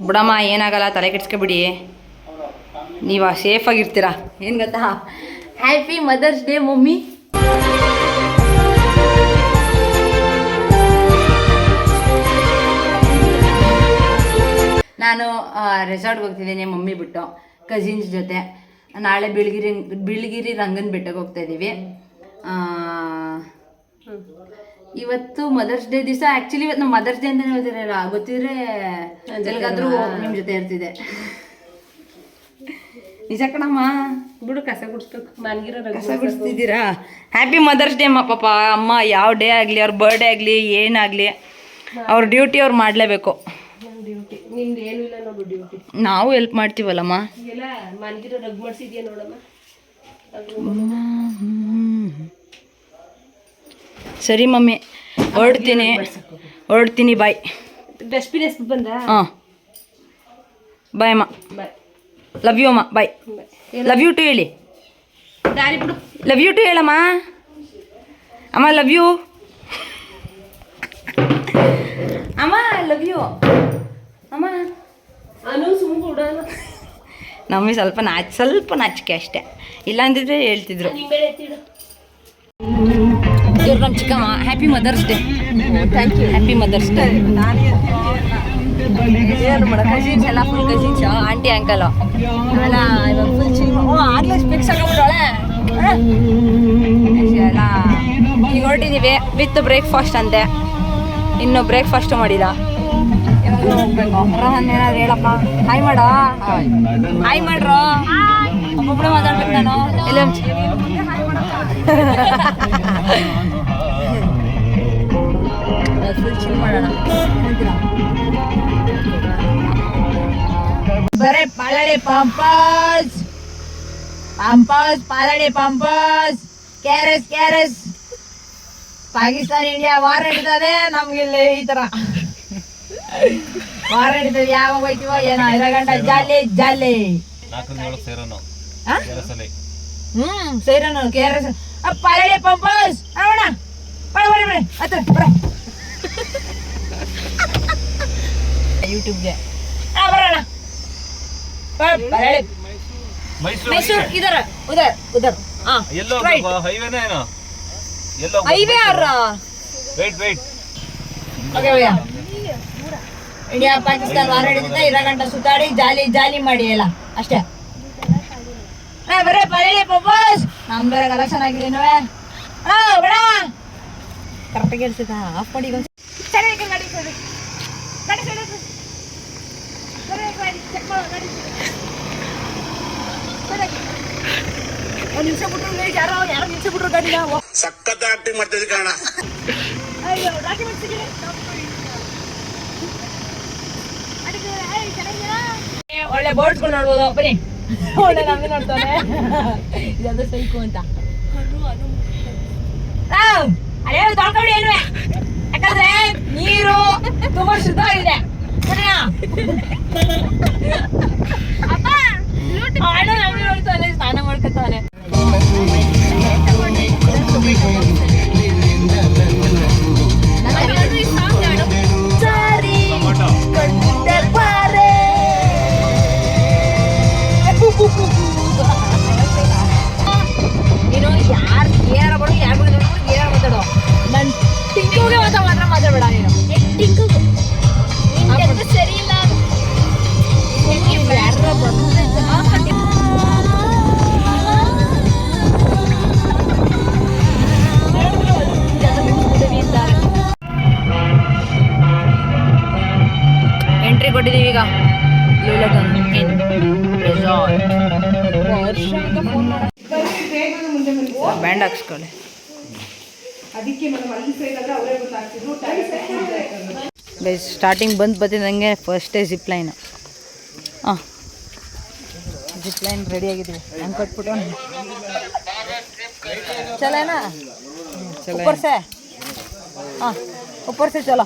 ಬಿಡಮ್ಮ, ಏನಾಗಲ್ಲ, ತಲೆ ಕೆಡ್ಸ್ಕೊಬಿಡಿ. ನೀವು ಸೇಫಾಗಿರ್ತೀರಾ. ಏನು ಗೊತ್ತಾ, ಹ್ಯಾಪಿ ಮದರ್ಸ್ ಡೇ ಮಮ್ಮಿ. ನಾನು ರೆಸಾರ್ಟ್ಗೆ ಹೋಗ್ತಿದ್ದೀನಿ ಮಮ್ಮಿ ಬಿಟ್ಟು, ಕಸಿನ್ಸ್ ಜೊತೆ. ನಾಳೆ ಬಿಳಿಗಿರಿ ರಂಗನ ಬೆಟ್ಟಕ್ಕೆ ಹೋಗ್ತಾ ಇದ್ದೀವಿ. ಇವತ್ತು ಮದರ್ಸ್ ಡೇ ದಿವಸ. ಆ್ಯಕ್ಚುಲಿ ಇವತ್ತು ನಾವು ಮದರ್ಸ್ ಡೇ ಅಂತಲೇ ಹೇಳ್ತಿರಲ್ಲ, ಗೊತ್ತಿದ್ರೆ ಎಲ್ಲಿಗಾದ್ರೂ ನಿಮ್ಮ ಜೊತೆ ಇರ್ತಿದೆ. ನಿಜ ಕಣಮ್ಮ. ಬಿಡು, ಕಸ ಗುಡಿಸ್ಬೇಕು. ಮನ್ಗಿರೋ ಕಸ ಗುಡಿಸ್ತಿದ್ದೀರಾ? ಹ್ಯಾಪಿ ಮದರ್ಸ್ ಡೇ ಪಾಪ. ಅಮ್ಮ ಯಾವ ಡೇ ಆಗಲಿ, ಅವ್ರ ಬರ್ಡೇ ಆಗಲಿ, ಏನಾಗಲಿ, ಅವ್ರ ಡ್ಯೂಟಿ ಅವ್ರು ಮಾಡಲೇಬೇಕು. ಡ್ಯೂಟಿ ನಿಮ್ದು ಏನೂ ಇಲ್ಲ ನೋಡು. ಡ್ಯೂಟಿ ನಾವು ಹೆಲ್ಪ್ ಮಾಡ್ತೀವಲ್ಲಮ್ಮ. ಎಲ್ಲ ಮನ್ಗಿರೋ ರಗ್ ಮಾಡಿಸಿದ್ಯಾ ನೋಡಮ್ಮ. ಸರಿ ಮಮ್ಮಿ, ಹೊರಡ್ತೀನಿ. ಬಾಯ್. ಡಸ್ಟ್ಬಿನ್ ಎಷ್ಟು ಬಂದ? ಹಾಂ, ಬಾಯ್ ಅಮ್ಮ. ಬಾಯ್. ಲವ್ ಯು ಅಮ್ಮ. ಬಾಯ್. ಲವ್ ಯು ಟು ಹೇಳಿ. ದಾರಿ ಬಿಡು. ಲವ್ ಯು ಟು ಹೇಳಮ್ಮ. ಅಮ್ಮ ಲವ್ ಯು. ಅಮ್ಮ ಲವ್ ಯು. ಅಮ್ಮ ಅನು ಸುಮ್ಮ ಬಿಡೋಣ. ನಮಗೆ ಸ್ವಲ್ಪ ನಾಚಿಕೆ ಅಷ್ಟೇ. ಇಲ್ಲ ಅಂದಿದ್ರೆ ಹೇಳ್ತಿದ್ರು. ಇವ್ರು ನಮ್ಮ ಚಿಕ್ಕಮ್ಮ. Happy mother's day. Thank you. Happy mother's day. ಏನು ಮಾಡ, ಕಸಿನ್ಸ್ ಎಲ್ಲ ಫುಲ್ ಕಸಿನ್ಸ್, ಆಂಟಿ ಅಂಕಲು ಅವೆಲ್ಲ ಇವಾಗ ಫುಲ್ ಚಿಲ್. ಆಗಲೇ ಸ್ಪೆಕ್ಸ್ ಹಾಕೊಂಡ್ಬಿಟ್ಟವಳೆ ಎಲ್ಲ. ಈಗ ಹೊರಟಿದ್ದೀವಿ ವಿತ್ ಬ್ರೇಕ್ಫಾಸ್ಟ್ ಅಂತೆ. ಇನ್ನೂ ಬ್ರೇಕ್ಫಾಸ್ಟ್ ಮಾಡಿಲ್ಲ. ಇವಾಗ ಹೋಗ್ಬೇಕು. ರಹನ್ ಏನಾದ್ರು ಹೇಳಪ್ಪ. ಹಾಯ್ ಮಾಡೋ. ಹಾಯ್ ಮಾಡ್ರೋ. ಒಬ್ಬೊಬ್ಬಳೆ ಮಾತಾಡ್ಬೇಕು ನಾನು. ಎಲ್ಲ ಫುಲ್ ಚಿಲ್ ಮಾಡೋಣ. ಬರೇ ಪಾಲಡೆ ಪಂಪಸ್ ಪಾಲಡೆ ಪಂಪಸ್. ಕ್ಯಾರೆಸ್. ಪಾಕಿಸ್ತಾನ ಇಂಡಿಯಾ ವಾರ ಹಿಡಿತದೆ. ನಮ್ಗಿಲ್ಲಿ ಈ ತರ ವಾರ ಹಿಡಿತದೆ. ಯಾವಾಗ ಹೋಯ್ತೀವೋ ಏನೋ. 2 ಗಂಟೆ ಜಾಲಿ. ಸೇರೋಣ. KRS ಪಾಲಡೆ ಪಂಪಸ್. ಅಣ್ಣ ಬರ ಹತ್ರ ಬರ ಯೂಟ್ಯೂಬ್ಗೆ ಬರೋಣ. ಮೈಸೂರು ಉದರ್. ಹೈವೇ ಇಂಡಿಯಾ ಪಾಕಿಸ್ತಾನ ವಾರ ಹಿಡಿದಿದೆ. 2 ಗಂಟೆ ಸುತ್ತಾಡಿ ಜಾಲಿ ಮಾಡಿ ಎಲ್ಲ ಅಷ್ಟೇ. ಬರೇ ಪಳಳಿ ಪಂಪಸ್. ನಮ್ ಬೇರೆ ಕಲೆಕ್ಷನ್ ಆಗಿದೆ ನೋವೇ. ಬೇಡ ಕರೆಕ್ಟಾಗಿ ಹೇಳ್ತಿದ್ದ. ಆಫ್ ಮಾಡಿ ಗಾಡಿ ಒಂದು ನಿಮಿಷ ಬಿಟ್ರು. ಯಾರೋ ನಿಮಿಷ ಬಿಟ್ರು ಗಾಡಿನ. ಸಖತ್ ಆಕ್ಟಿಂಗ್ ಮಾಡ್ತಿದ್ದೆ ಕಾರಣ. ಅಯ್ಯೋ ಡಾಕ್ಯುಮೆಂಟ್ಸ್ ಒಳ್ಳೆ ಬೋರ್ಡ್ಸ್ಗಳು ನೋಡ್ಬೋದು. ಬನ್ನಿ. ಒಳ್ಳೆ ನಮ್ಗೆ ನೋಡ್ತಾನೆ. ಇದೊಂದು ಸೈಕು ಅಂತ. ಅದೇ ತೊಳ್ಕೊಂಡು ಏನು, ಯಾಕಂದ್ರೆ ನೀರು ತುಂಬಾ ಶುದ್ಧ ಆಗಿದೆ. ಅಣ್ಣ ನಮ್ಗೆ ನೋಡ್ತಾನೆ, ಸ್ನಾನ ಮಾಡ್ಕೊತಾನೆ. ನೀನು ಯಾರು ಏನಾರ ಬರೋ ಯಾರು ಏನಾರ ಮಾತಾಡೋ. ನನ್ ಟಿಂಕುಗೆ ಮಾತ್ರ ಮಾತಾಡಬೇಡ ನೀನು. ಸರಿ ಇಲ್ಲ. ಯಾರ ಬಂದ್ರೆ ಎಂಟ್ರಿ ಕೊಟ್ಟಿದ್ದೀವಿ ಈಗ. ಬ್ಯಾಂಡ್ ಹಾಕ್ಸ್ಕೊಳ್ಳಿ. ಸ್ಟಾರ್ಟಿಂಗ್ ಬಂದಿದ್ದಂಗೆ ಫಸ್ಟೇ zip line. Zip line ready ಆಗಿದ್ದೀವಿ. ಹಂಗೆ ಕೊಟ್ಬಿಟ್ಟು ಚಲೇನಾ ऊपर से. हाँ ऊपर से चलो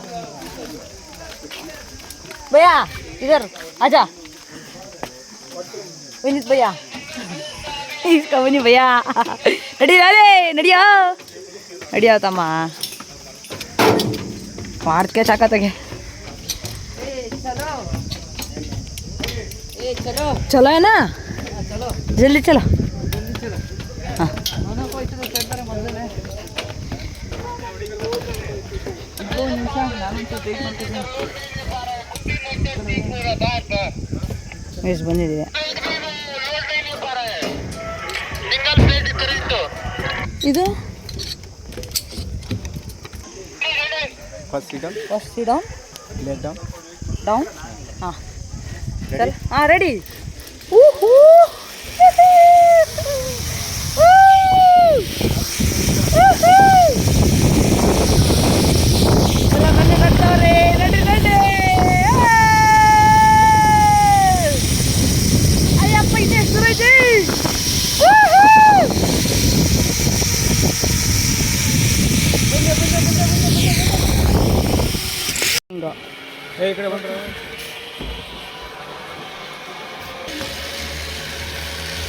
भैया. इधर आजा विनीत भैया. इसका बनी भैया. नडिया तಮ್ಮ ಮಾಡ್ಕೆ ಚಾಕತ್ತಾಗೆ. चलो है ना, जल्दी चलो। हाँ ಎಷ್ಟು ಬಂದಿದೆ ಇದು first sit down leg down down हाँ चल हाँ रेडी ಅಯ್ಯಪ್ಪ ಇದೆ ಸುರೇಶ್ ಈ ಕಡೆ ಬಂದ್ರೆ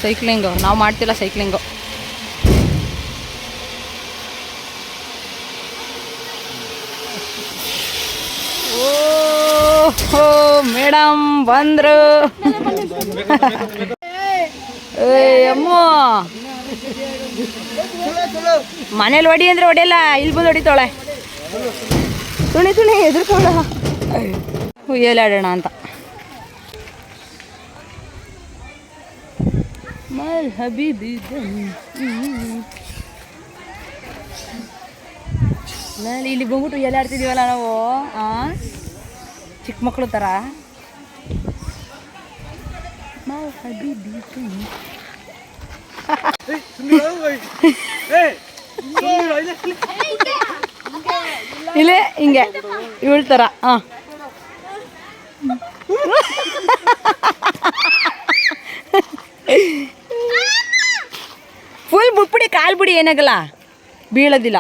ಸೈಕ್ಲಿಂಗು ನಾವು ಮಾಡ್ತಿಲ್ಲ ಸೈಕ್ಲಿಂಗು. ಓ ಮೇಡಮ್ ಬಂದ್ರು. ಅಮ್ಮ ಮನೇಲಿ ಹೊಡಿ ಅಂದ್ರೆ ಹೊಡಿಯಲ್ಲ, ಇಲ್ಲಿ ಬಂದು ಹೊಡಿತಾಳೆ. ತುಣಿ ತುಣಿ ಎದುರ್ಕೊಳ್ಳ ಉಯ್ಯಲಾಡೋಣ ಅಂತ. ಮಲ್ ಹಬೀಬಿ ನಾನು ಇಲ್ಲಿ ಬಂದ್ಬಿಟ್ಟು ಎಲ್ಲಾಡ್ತಿದ್ದೀವಲ್ಲ ನಾವು ಚಿಕ್ಕ ಮಕ್ಕಳು ಥರ. ಮಲ್ ಹಬೀಬಿ ಇಲ್ಲೇ ಹಿಂಗೆ ಇವಳ ಥರ. ಹಾಂ ಫುಲ್ ಬಿಟ್ಬಿಡಿ, ಕಾಲು ಬಿಡಿ, ಏನಾಗಲ್ಲ, ಬೀಳೋದಿಲ್ಲ.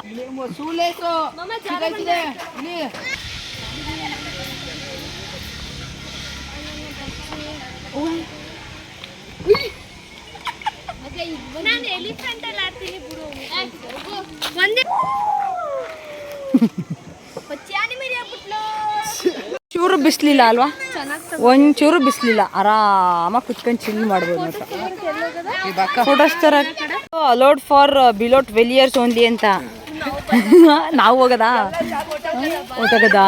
ಚೂರು ಬಿಸ್ಲಿಲ್ಲ ಅಲ್ವಾ, ಒಂಚೂರು ಬಿಸ್ಲಿಲ್ಲ, ಆರಾಮಾಗಿ ಕುತ್ಕೊಂಡು ಚಿಲ್ ಮಾಡ್ಬೋದು ಮಾತ್ರ. ಫೋಟೋಸ್ ತರ allowed for below 12 years only ಅಂತ. ನಾವು ಹೋಗದಾ ಹೊಟ್ಟೋಗದಾ?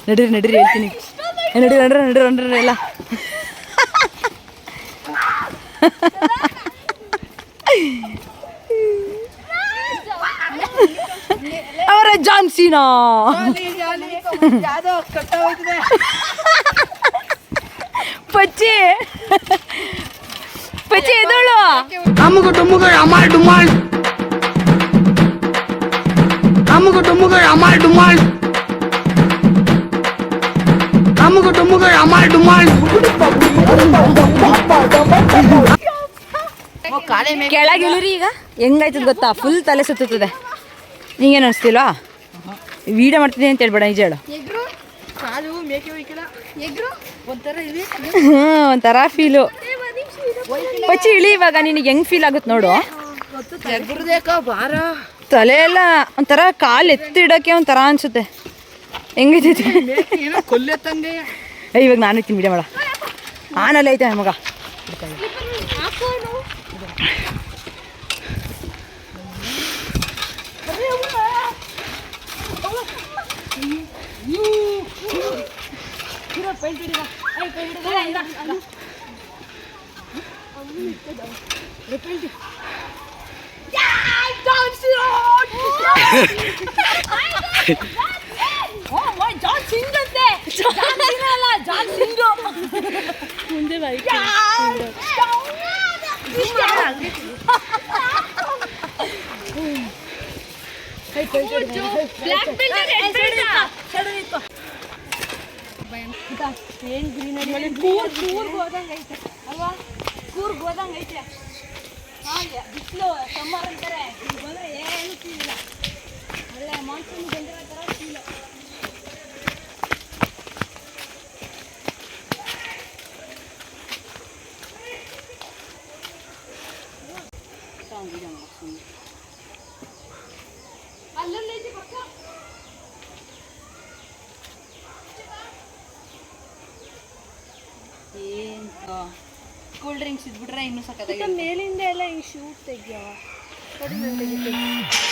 ನಡೀರಿ ನಡೀರಿ ಹೇಳ್ತೀನಿ, ನಡೀರಿ ನಡ್ರಿ ನಡ್ರಿ ನಡ್ರಿ ಎಲ್ಲ. ಅವರ ಜಾನ್ಸಿನಾ ಪಚ್ಚಿ ಪಚ್ಚಿ ಎದೋಳು ಅಮ್ಮಗ ಡುಮ್ಮಗ ಅಮಾಲ್ ಡುಮಾಲ್ ಅಮ್ಮಗ ಡುಮ್ಮಗ ಅಮಾಲ್ ಡುಮಾಲ್ ಅಮ್ಮಗ ಡುಮ್ಮಗ ಅಮಾಲ್ ಡುಮಾಲ್. ಕೆಳಗಿಳಿರಿ. ಈಗ ಹೆಂಗಾಯ್ತದ ಗೊತ್ತಾ, ಫುಲ್ ತಲೆ ಸುತ್ತುತ್ತದೆ. ನಿಂಗೇನು ಅನಿಸ್ತಿಲ್ವಾ? ವಿಡಿಯೋ ಮಾಡ್ತಿದ್ದೀನಿ ಅಂತ ಹೇಳ್ಬೇಡ, ನಿಜ ಹೇಳು. ಒಂಥರ ಫೀಲು. ಪಚ್ಚಿ ಇಳಿ ಇವಾಗ, ನಿನಗೆ ಹೆಂಗ್ ಫೀಲ್ ಆಗುತ್ತೆ ನೋಡು. ತಲೆ ಎಲ್ಲ ಒಂಥರ ಕಾಲು ಎತ್ತಿಡೋಕ್ಕೆ ಒಂಥರ ಅನ್ಸುತ್ತೆ. ಹೆಂಗೈತೈತಿ ಇವಾಗ ನಾನು ಇರ್ತೀನಿ, ವಿಡಿಯೋ ಮಾಡ. ಆನಲ್ಲ ಐತೆ ಮಗ. ಬಿಸಿಲು ಸಮ್ಮರ್ ಅಂತಾರೆ, ಬಂದ್ರೆ ಏನು ಫೀಲ್ ಒಳ್ಳೆ ಮಾನ್ಸೂನ್ ಬಂದಿರೋ ಥರ ಫೀಲ್. ಅಲ್ಲಲ್ಲಿ ಪಕ್ಕ ಏನು ಕೂಲ್ ಡ್ರಿಂಕ್ಸ್ ಇದ್ಬಿಟ್ರೆ ಇನ್ನೂ ಸಕ್ಕತ್ತಾಗಿ ಮೇಲಿಂದ ಎಲ್ಲ ಈ ಶೂಟ್ ತೆಗಿಯವ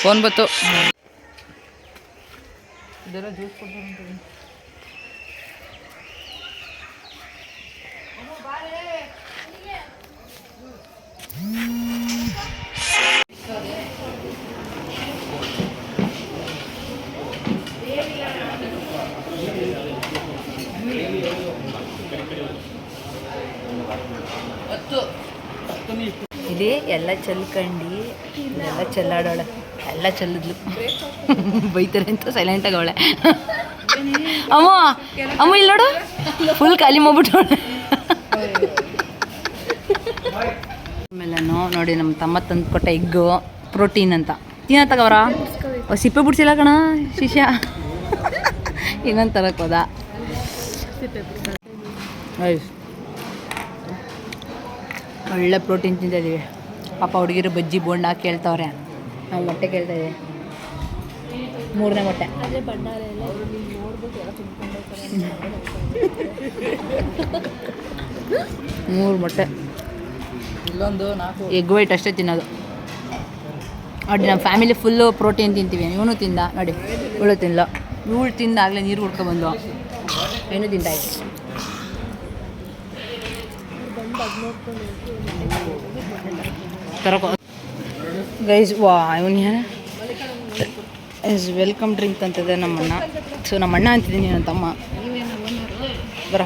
ಫೋನ್ ಬತ್ತು ಇದೆಲ್ಲ ಜ್ಯೂಸ್ ಕೊಡ್ತಾರೆ ಇಲ್ಲಿ ಎಲ್ಲ ಚೆಲ್ಕಂಡು ಎಲ್ಲ ಚೆಲ್ಲಾಡೋಳೆ ಎಲ್ಲ ಚೆಲ್ಲಿದ್ಲು ಬೈತಾರೆ ಅಂತ ಸೈಲೆಂಟಾಗಿ ಅವಳೆ ಅಮ್ಮ ಅಮ್ಮ ಇಲ್ಲಿ ನೋಡು ಫುಲ್ ಖಾಲಿ ಮಾಡ್ಬಿಟ್ಟವಳೆ ಆಮೇಲೆ ನೋಡಿ ನಮ್ಮ ತಮ್ಮ ತಂದು ಕೊಟ್ಟ ಎಗ್ಗು ಪ್ರೋಟೀನ್ ಅಂತ ತಗೋರ ಸಿಪ್ಪೆ ಬಿಡ್ಸಿಲ್ಲ ಕಣ ಶಿಷ್ಯ ಇನ್ನೊಂದು ತರಕ್ಕೆ ಹೋದ ಒಳ್ಳೆ ಪ್ರೋಟೀನ್ ತಿಂತಿದ್ದೀವಿ ಪಾಪ ಹುಡುಗಿರು ಬಜ್ಜಿ ಬೋಂಡ ಕೇಳ್ತವ್ರೆ ನಾವು ಮೊಟ್ಟೆ ಕೇಳ್ತಾ ಇದ್ದೀವಿ 3ನೇ ಮೊಟ್ಟೆ ಅದೇ ಬಂಡಾರ ಎಲ್ಲ ನೋಡ್ಬಿಟ್ಟು ಎಲ್ಲ ತುಂಬ್ಕೊಂಡು 3 ಮೊಟ್ಟೆ ಇಲ್ಲೊಂದು 4 ಎಗ್ ವೈಟ್ ಅಷ್ಟೇ ತಿನ್ನೋದು ನೋಡಿ ನಮ್ಮ ಫ್ಯಾಮಿಲಿ ಫುಲ್ಲು ಪ್ರೋಟೀನ್ ತಿಂತೀವಿ ಇವನು ತಿಂದ ನೋಡಿ ಇವಳು ತಿನ್ನಲ್ಲ ಇವಳು ತಿಂದಾಗಲೇ ನೀರು ಹುಡ್ಕೊಬಂದು ಏನು ತಿಂತಾಯಿತ್ತು ತರಕೋ ಗೈಸ್ ವಾ ಇವನು ಏನು ವೆಲ್ಕಮ್ ಡ್ರಿಂಕ್ ಅಂತದೆ ನಮ್ಮಣ್ಣ ಸೊ ನಮ್ಮಣ್ಣ ಅಂತಿದ್ದೀನಿ ನನ್ನ ತಮ್ಮ ಬರ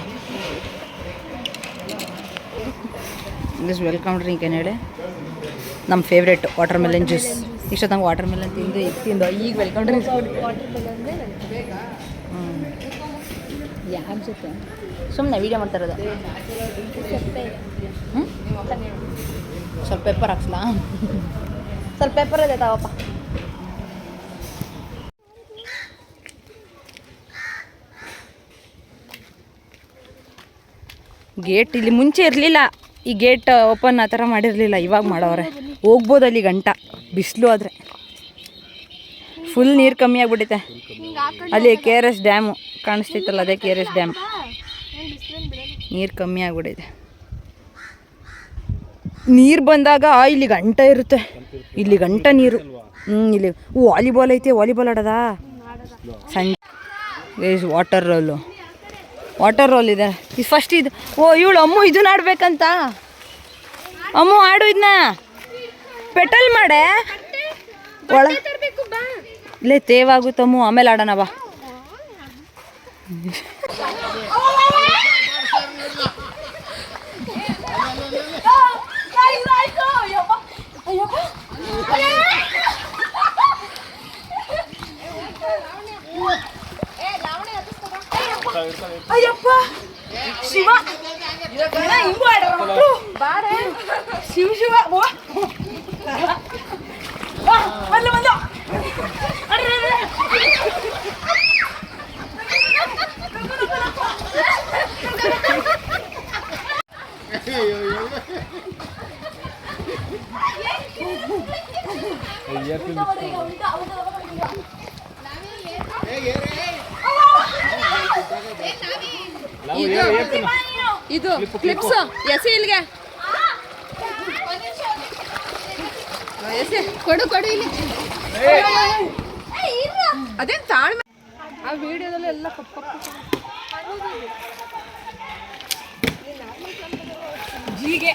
ವೆಲ್ಕಮ್ ಡ್ರಿಂಕ್ ಏನು ಹೇಳಿ ನಮ್ಮ ಫೇವ್ರೇಟ್ ವಾಟರ್ ಮೆಲನ್ ಜ್ಯೂಸ್ ಇಷ್ಟೊತ್ತಂಗೆ ವಾಟರ್ ಮೆಲನ್ ತಿಂದು ಈಗ ವೆಲ್ಕಮ್ ಡ್ರಿಂಕ್ಸ್ ಯಾರ ಜೊತೆ ಸುಮ್ಮನೆ ವೀಡಿಯೋ ಮಾಡ್ತಾ ಇರೋದು ಸ್ವಲ್ಪ ಪೆಪ್ಪರ್ ಹಾಕ್ಸ್ಲಾ ಸ್ವಲ್ಪ ಪೆಪ್ಪರ್ ಇದೆ ತಾವಪ್ಪ ಗೇಟ್ ಇಲ್ಲಿ ಮುಂಚೆ ಇರಲಿಲ್ಲ ಈ ಗೇಟ್ ಓಪನ್ ಆ ಥರ ಮಾಡಿರಲಿಲ್ಲ ಇವಾಗ ಮಾಡವ್ರೆ ಹೋಗ್ಬೋದು ಅಲ್ಲಿ ಗಂಟ ಬಿಸಿಲು ಆದರೆ ಫುಲ್ ನೀರು ಕಮ್ಮಿ ಆಗಿಬಿಟ್ಟೈತೆ ಅಲ್ಲಿ ಕೆ ಆರ್ ಎಸ್ ಡ್ಯಾಮು ಕಾಣಿಸ್ತೈತಲ್ಲ ಅದೇ ಕೆ ಆರ್ ಎಸ್ ಡ್ಯಾಮ್ ನೀರು ಕಮ್ಮಿ ಆಗಿಬಿಟ್ಟೈತೆ ನೀರು ಬಂದಾಗ ಇಲ್ಲಿ ಗಂಟ ಇರುತ್ತೆ ಇಲ್ಲಿ ಗಂಟ ನೀರು ಇಲ್ಲಿ ವಾಲಿಬಾಲ್ ಐತೆ ವಾಲಿಬಾಲ್ ಆಡೋದಾ ಸಂಜೆ ವಾಟರ್ ರೋಲ್ ಇದೆ ಇದು ಫಸ್ಟ್ ಇದು ಇವಳು ಅಮ್ಮು ಇದನ್ನ ಆಡ್ಬೇಕಂತ ಅಮ್ಮು ಆಡು ಇದನ್ನ ಪೆಟಲ್ ಮಾಡೆ ಒಳ ಇಲ್ಲೇ ತೇವಾಗುತ್ತಮ್ಮು ಆಮೇಲೆ ಆಡೋಣ ಬಾ ಅಯ್ಯಪ್ಪ ಶಿವ ಹಿಂಗೂ ಆಡೋರು ಬಾರೆ ಶಿವ ಶಿವ ಬಂದು ಬಂದು ಇದು ಕ್ಲಿಪ್ಸ್ ಎಸಿ ಇಲ್ಲಿಗೆ ಎಸಿ ಕೊಡು ಇಲ್ಲಿ ಅದೇನು ತಾಳ್ಮೆ ಆ ವಿಡಿಯೋದಲ್ಲಿ ಎಲ್ಲ ಕಪ್ಪು ಜೀಗೆ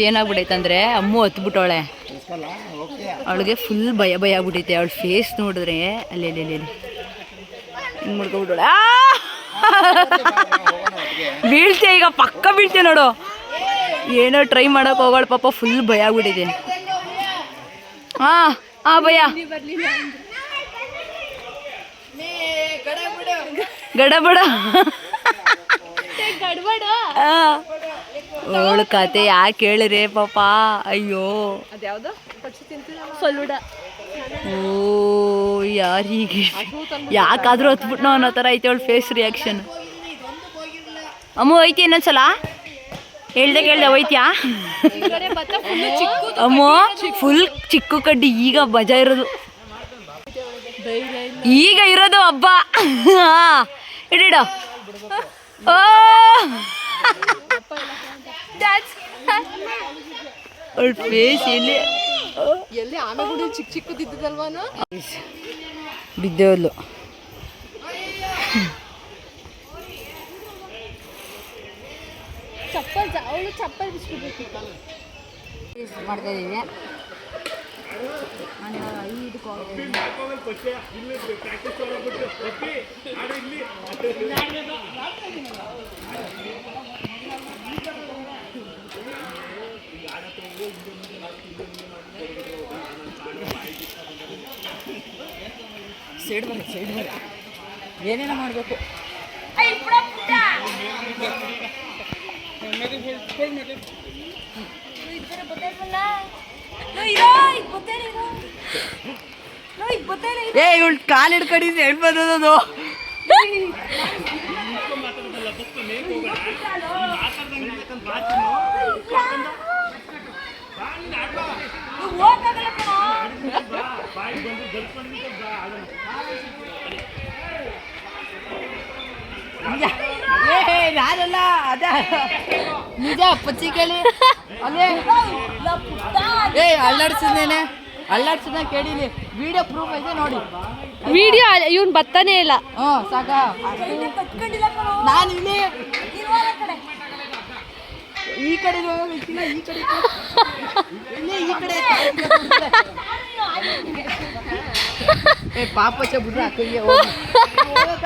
ಏನಾಗ್ಬಿಟ್ಟೈತಂದ್ರೆ ಅಮ್ಮು ಹತ್ಬಿಟ್ಟವಳೆ ಅವಳಿಗೆ ಫುಲ್ ಭಯ ಆಗ್ಬಿಟ್ಟೈತೆ ಅವಳ ಫೇಸ್ ನೋಡಿದ್ರೆ ಅಲ್ಲಿ ಅಲ್ಲಿ ಅಲ್ಲಿ ಹಿಂಗೆ ಮುಡ್ಕೊಬಿಟ್ಟವಳೆ ಬೀಳ್ತೆ ಈಗ ಪಕ್ಕ ಬೀಳ್ತೆ ನೋಡು ಏನೋ ಟ್ರೈ ಮಾಡೋಕೆ ಹೋಗೋಳು ಪಾಪ ಫುಲ್ ಭಯ ಆಗ್ಬಿಟ್ಟೈತೆ ಭಯ ಗಡಬಡ ಅವಳು ಕತೆ ಯಾಕೆ ಹೇಳಿರಿ ಪಾಪ ಅಯ್ಯೋ ಅದ್ಯಾವ್ದು ಫಲೂಡ ಓ ಯಾರಿಗೆ ಯಾಕಾದ್ರೂ ಹತ್ಬಿಟ್ನೋ ಅನ್ನೋ ಥರ ಐತೆ ಅವಳು ಫೇಸ್ ರಿಯಾಕ್ಷನ್ ಅಮ್ಮು ಐತಿ ಇನ್ನೊಂದ್ಸಲ ಕೇಳ್ದೆ ಹೋಯ್ತ್ಯಾ ಅಮ್ಮ ಫುಲ್ ಚಿಕ್ಕು ಕಡ್ಡಿ ಈಗ ಮಜಾ ಇರೋದು ಈಗ ಇರೋದು ಹಬ್ಬ ಇಡಿಡ ಓ ಅವಳ ಫೇಸ್ ಎಲ್ಲಿ ಆಮೆಗಳು ಚಿಕ್ಕ ಚಿಕ್ಕದಿದ್ದಲ್ವಾನ ಬಿದ್ದೋದ್ಲು ಅವಳು ಚಪ್ಪಲ್ ಬಿಸ್ಕೊಬೇಕು ಮಾಡ್ತಾ ಇದೀವಿ ಸೈಡ್ ಬರ ಏನೇನೋ ಮಾಡಬೇಕು ಏ ಇವಳು ಕಾಲು ಹಿಡ್ಕೊಂಡಿದ್ದು ಹೇಳ್ಬೋದು ಅದು ಯಾರಲ್ಲ ಅದ ನಿಜ ಪಚ್ಚಿ ಕೇಳಿ ಅಲ್ಲೇ ಏ ಅಲ್ಲಾಡ್ಸಿದ್ದೇನೆ ಅಲ್ಲಾಡ್ಸಿದ ಕೇಳಿಲಿ ವಿಡಿಯೋ ಪ್ರೂಫ್ ಐತೆ ನೋಡಿ ವಿಡಿಯೋ ಇವನ್ ಬರ್ತಾನೆ ಇಲ್ಲ. ಹ್ಞೂ ಸಾಕ ನಾನು ಇಲ್ಲಿ ಈ ಕಡೆ ಹೋಗಿಲ್ಲ ಈ ಕಡೆ ಇಲ್ಲಿ ಈ ಕಡೆ ಏ ಪಾಪಚ್ಚ ಬಿಡ್ರ ಅಕ್ಕಗೆ ಹೋಗ